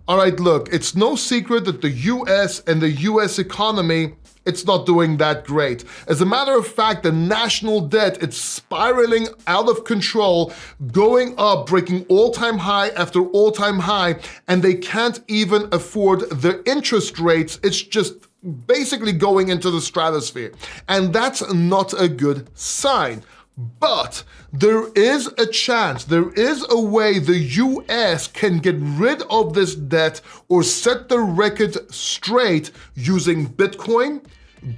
All right, look, it's no secret that the US and the US economy, it's not doing that great. As a matter of fact, the national debt, it's spiraling out of control, going up, breaking all-time high after all-time high, and they can't even afford the interest rates. It's just basically going into the stratosphere. And that's not a good sign. But there is a chance, there is a way the US can get rid of this debt or set the record straight using Bitcoin,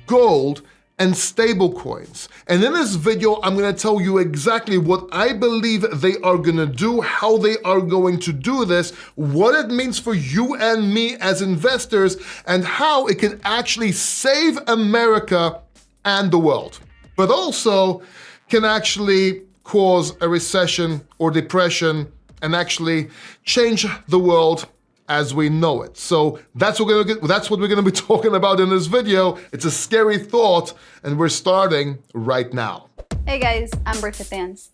gold, and stablecoins. And in this video, I'm gonna tell you exactly what I believe they are gonna do, how they are going to do this, what it means for you and me as investors, and how it can actually save America and the world. But also, can actually cause a recession or depression and actually change the world as we know it. So that's what we're gonna be talking about in this video. It's a scary thought, and we're starting right now. Hey guys, I'm Brit Fans.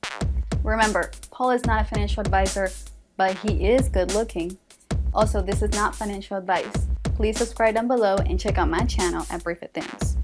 Remember, Paul is not a financial advisor, but he is good looking. Also, this is not financial advice. Please subscribe down below and check out my channel at Brit Fans.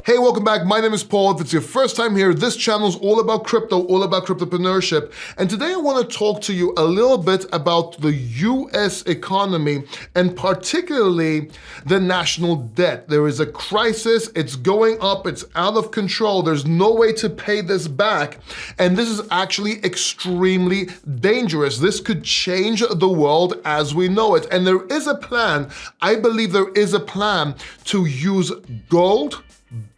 Hey, welcome back. My name is Paul. If it's your first time here, this channel is all about crypto, all about cryptopreneurship. And today I want to talk to you a little bit about the US economy and particularly the national debt. There is a crisis. It's going up. It's out of control. There's no way to pay this back. And this is actually extremely dangerous. This could change the world as we know it. And there is a plan. I believe there is a plan to use gold,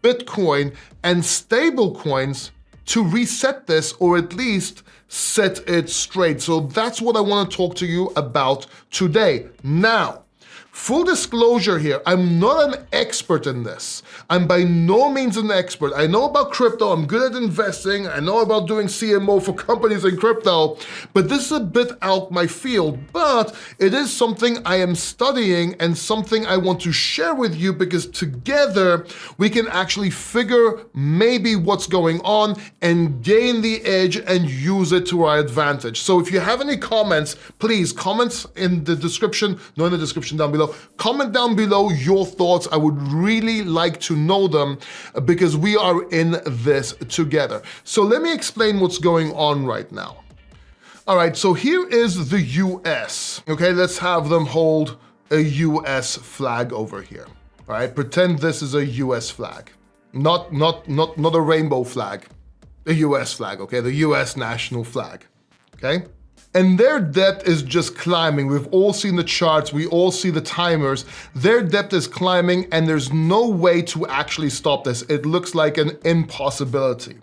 Bitcoin, and stablecoins to reset this, or at least set it straight. So that's what I want to talk to you about today. Now, full disclosure here, I'm not an expert in this. I'm by no means an expert. I know about crypto, I'm good at investing, I know about doing CMO for companies in crypto, but this is a bit out my field. But it is something I am studying and something I want to share with you because together we can actually figure maybe what's going on and gain the edge and use it to our advantage. So if you have any comments, please comment in the description, no, in the description down below. Comment down below your thoughts. I would really like to know them because we are in this together. So let me explain what's going on right now. All right, so here is the US. Okay, let's have them hold a US flag over here. All right, pretend this is a US flag. Not a rainbow flag, a US flag, okay? The US national flag, okay? And their debt is just climbing. We've all seen the charts, we all see the timers. Their debt is climbing and there's no way to actually stop this. It looks like an impossibility.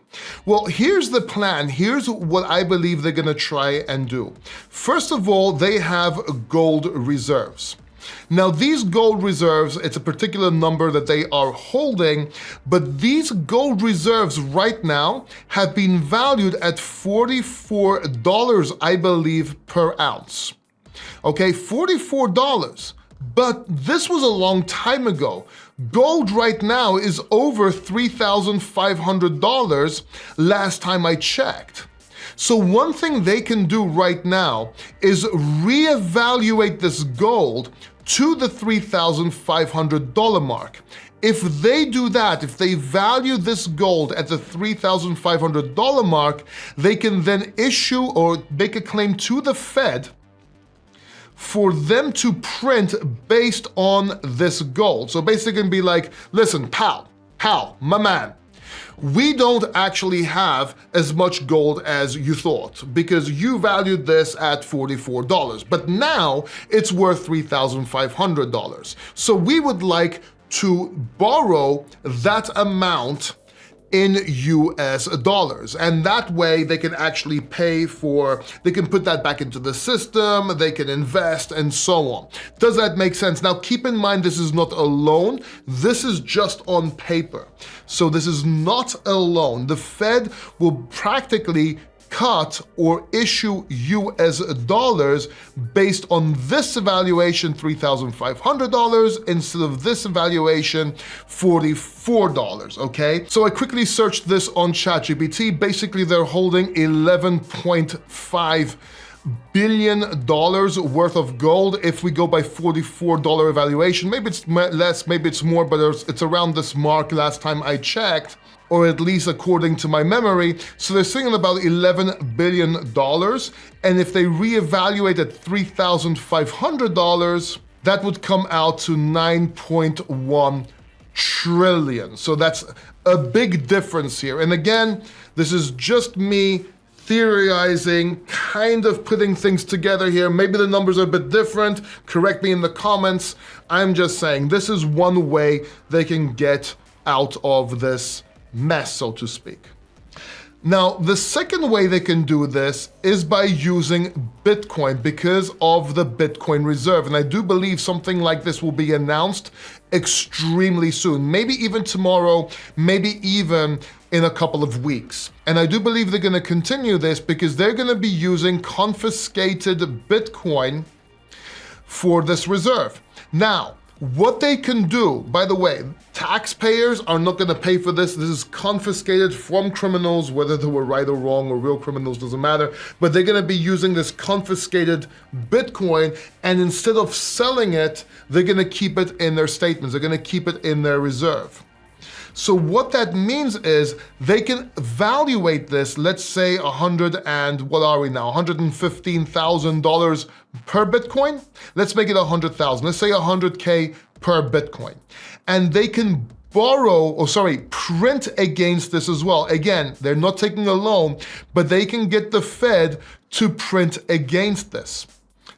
Well, here's the plan. Here's what I believe they're gonna try and do. First of all, they have gold reserves. Now these gold reserves, it's a particular number that they are holding, but these gold reserves right now have been valued at $44, I believe, per ounce. Okay, $44. But this was a long time ago. Gold right now is over $3,500 last time I checked. So one thing they can do right now is reevaluate this gold to the $3,500 mark. If they do that, if they value this gold at the $3,500 mark, they can then issue or make a claim to the Fed for them to print based on this gold. So basically it can be like, listen, pal, my man, we don't actually have as much gold as you thought because you valued this at $44, but now it's worth $3,500. So we would like to borrow that amount in US dollars. And that way they can actually pay for, they can put that back into the system, they can invest and so on. Does that make sense? Now keep in mind this is not a loan, this is just on paper. So this is not a loan. The Fed will practically cut or issue US dollars based on this evaluation, $3,500, instead of this evaluation, $44, okay? So I quickly searched this on ChatGPT. Basically, they're holding 11.5 billion worth of gold if we go by $44 evaluation. Maybe it's less, maybe it's more, but it's around this mark last time I checked, or at least according to my memory. So they're sitting at about $11 billion. And if they reevaluate at $3,500, that would come out to 9.1 trillion. So that's a big difference here. And again, this is just me theorizing, kind of putting things together here. Maybe the numbers are a bit different. Correct me in the comments. I'm just saying this is one way they can get out of this mess, so to speak. Now, the second way they can do this is by using Bitcoin because of the Bitcoin reserve. And I do believe something like this will be announced extremely soon, maybe even tomorrow, maybe even in a couple of weeks. And I do believe they're going to continue this because they're going to be using confiscated Bitcoin for this reserve. Now, what they can do, by the way, taxpayers are not going to pay for this. This is confiscated from criminals, whether they were right or wrong or real criminals, doesn't matter. But they're going to be using this confiscated Bitcoin, and instead of selling it, they're going to keep it in their statements. They're going to keep it in their reserve. So what that means is they can evaluate this, let's say $115,000 per Bitcoin. Let's make it 100,000. Let's say 100K per Bitcoin. And they can print against this as well. Again, they're not taking a loan, but they can get the Fed to print against this.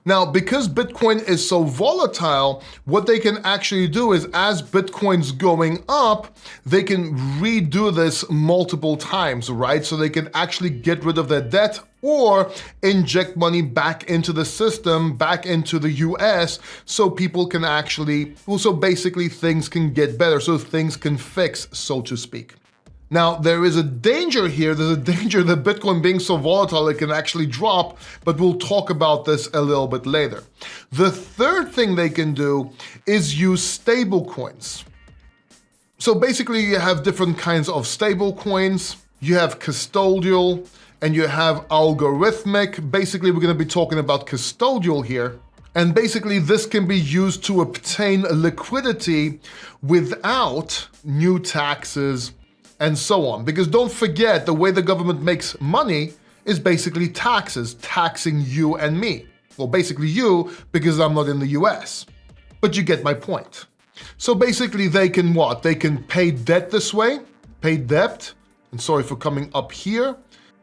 Now, because Bitcoin is so volatile, what they can actually do is as Bitcoin's going up, they can redo this multiple times, right? So they can actually get rid of their debt or inject money back into the system, back into the US, so people can actually, so basically things can get better, so things can fix, so to speak. Now, there is a danger here. There's a danger that Bitcoin being so volatile, it can actually drop, but we'll talk about this a little bit later. The third thing they can do is use stable coins. So basically you have different kinds of stable coins. You have custodial and you have algorithmic. Basically, we're going to be talking about custodial here. And basically this can be used to obtain liquidity without new taxes and so on. Because don't forget, the way the government makes money is basically taxes, taxing you and me. Well, basically you, because I'm not in the US. But you get my point. So basically they can what? They can pay debt this way, pay debt, and sorry for coming up here,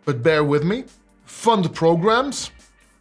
but bear with me, fund programs,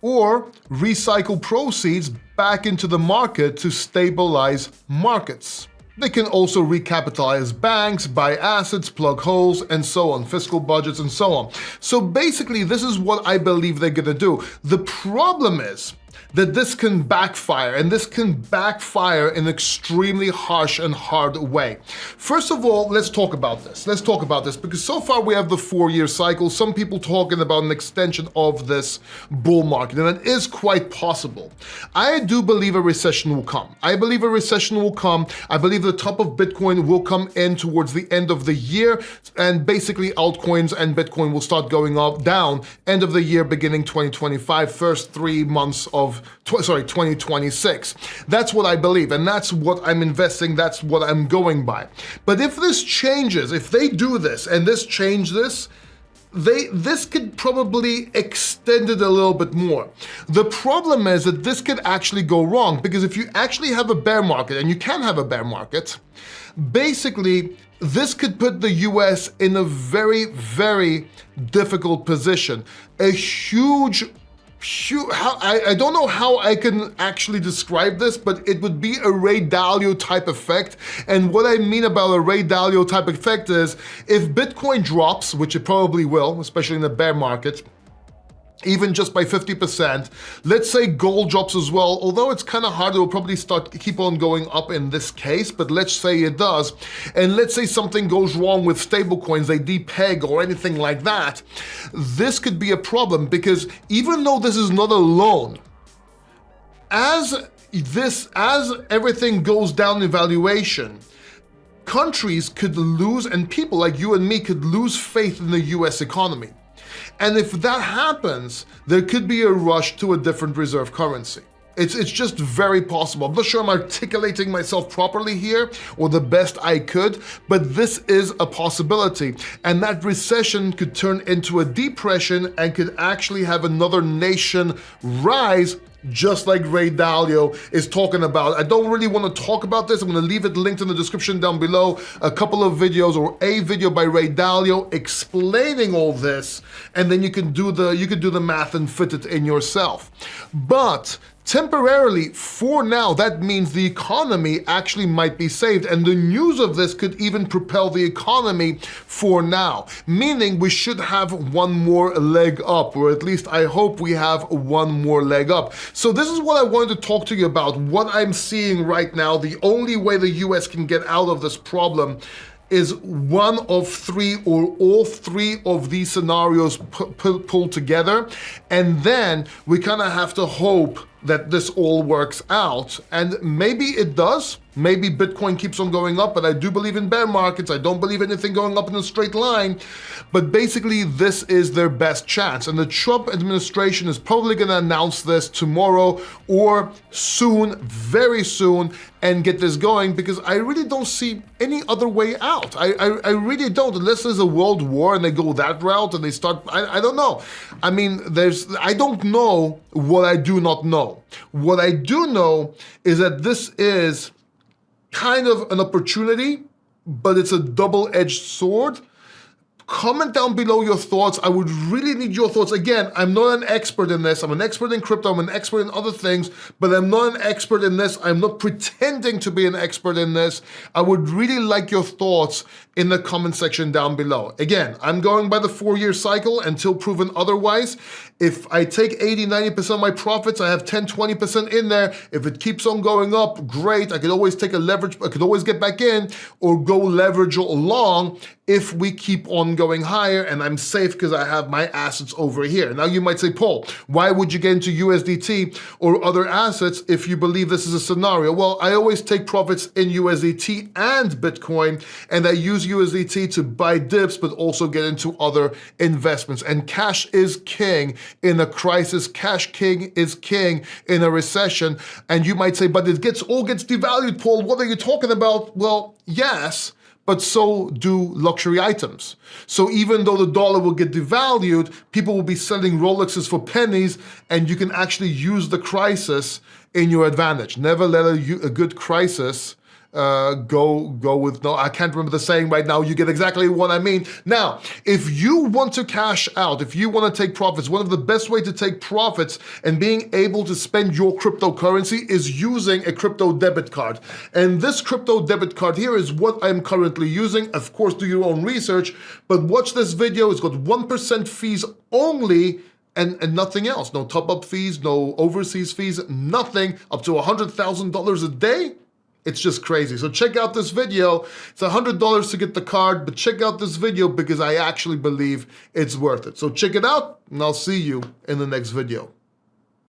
or recycle proceeds back into the market to stabilize markets. They can also recapitalize banks, buy assets, plug holes, and so on, fiscal budgets and so on. So basically, this is what I believe they're gonna do. The problem is that this can backfire, and this can backfire in an extremely harsh and hard way. First of all, let's talk about this. Let's talk about this, because so far we have the 4-year cycle. Some people talking about an extension of this bull market, and it is quite possible. I do believe a recession will come. I believe a recession will come. I believe the top of Bitcoin will come in towards the end of the year, and basically altcoins and Bitcoin will start going up, down, end of the year, beginning 2025, first 3 months of 2026. That's what I believe, and that's what I'm investing, that's what I'm going by. But if this changes, if they do this and this changes this could probably extend it a little bit more. The problem is that this could actually go wrong, because if you actually have a bear market, and you can have a bear market, basically this could put the US in a very, very difficult position. A huge, I don't know how I can actually describe this, but it would be a Ray Dalio type effect. And what I mean about a Ray Dalio type effect is if Bitcoin drops, which it probably will, especially in the bear market, even just by 50%, let's say gold drops as well, although it's kind of hard, it will probably keep on going up in this case, but let's say it does, and let's say something goes wrong with stablecoins, they depeg or anything like that, this could be a problem, because even though this is not a loan, as everything goes down in valuation, countries could lose, and people like you and me could lose faith in the US economy. And if that happens, there could be a rush to a different reserve currency. It's just very possible. I'm not sure I'm articulating myself properly here or the best I could, but this is a possibility. And that recession could turn into a depression and could actually have another nation rise, just like Ray Dalio is talking about. I don't really want to talk about this. I'm going to leave it linked in the description down below. A couple of videos or a video by Ray Dalio explaining all this, and then you can do the math and fit it in yourself. But temporarily, for now, that means the economy actually might be saved, and the news of this could even propel the economy for now, meaning we should have one more leg up, or at least I hope we have one more leg up. So this is what I wanted to talk to you about, what I'm seeing right now. The only way the US can get out of this problem is one of three or all three of these scenarios pulled together, and then we kind of have to hope that this all works out. And maybe it does. Maybe Bitcoin keeps on going up, but I do believe in bear markets. I don't believe anything going up in a straight line. But basically, this is their best chance. And the Trump administration is probably going to announce this tomorrow or soon, very soon, and get this going, because I really don't see any other way out. I really don't, unless there's a world war and they go that route and they start, I don't know. I mean, I don't know what I do not know. What I do know is that this is kind of an opportunity, but it's a double-edged sword. Comment down below your thoughts. I would really need your thoughts. Again, I'm not an expert in this. I'm an expert in crypto. I'm an expert in other things, but I'm not an expert in this. I'm not pretending to be an expert in this. I would really like your thoughts in the comment section down below. Again, I'm going by the 4-year cycle until proven otherwise. If I take 80, 90% of my profits, I have 10, 20% in there. If it keeps on going up, great. I could always take a leverage, I could always get back in or go leverage along if we keep on going higher, and I'm safe because I have my assets over here. Now you might say, Paul, why would you get into USDT or other assets if you believe this is a scenario? Well, I always take profits in USDT and Bitcoin, and I use USDT to buy dips, but also get into other investments. And cash is king in a crisis. Cash king is king in a recession. And you might say, but it all gets devalued, Paul. What are you talking about? Well, yes, but so do luxury items. So even though the dollar will get devalued, people will be selling Rolexes for pennies, and you can actually use the crisis in your advantage. Never let a good crisis go with, no, I can't remember the saying right now. You get exactly what I mean. Now, if you want to cash out, if you want to take profits, one of the best way to take profits and being able to spend your cryptocurrency is using a crypto debit card. And this crypto debit card here is what I'm currently using. Of course, do your own research, but watch this video. It's got 1% fees only, and nothing else. No top-up fees, no overseas fees, nothing, up to $100,000 a day. It's just crazy. So check out this video. It's $100 to get the card, but check out this video because I actually believe it's worth it. So check it out, and I'll see you in the next video.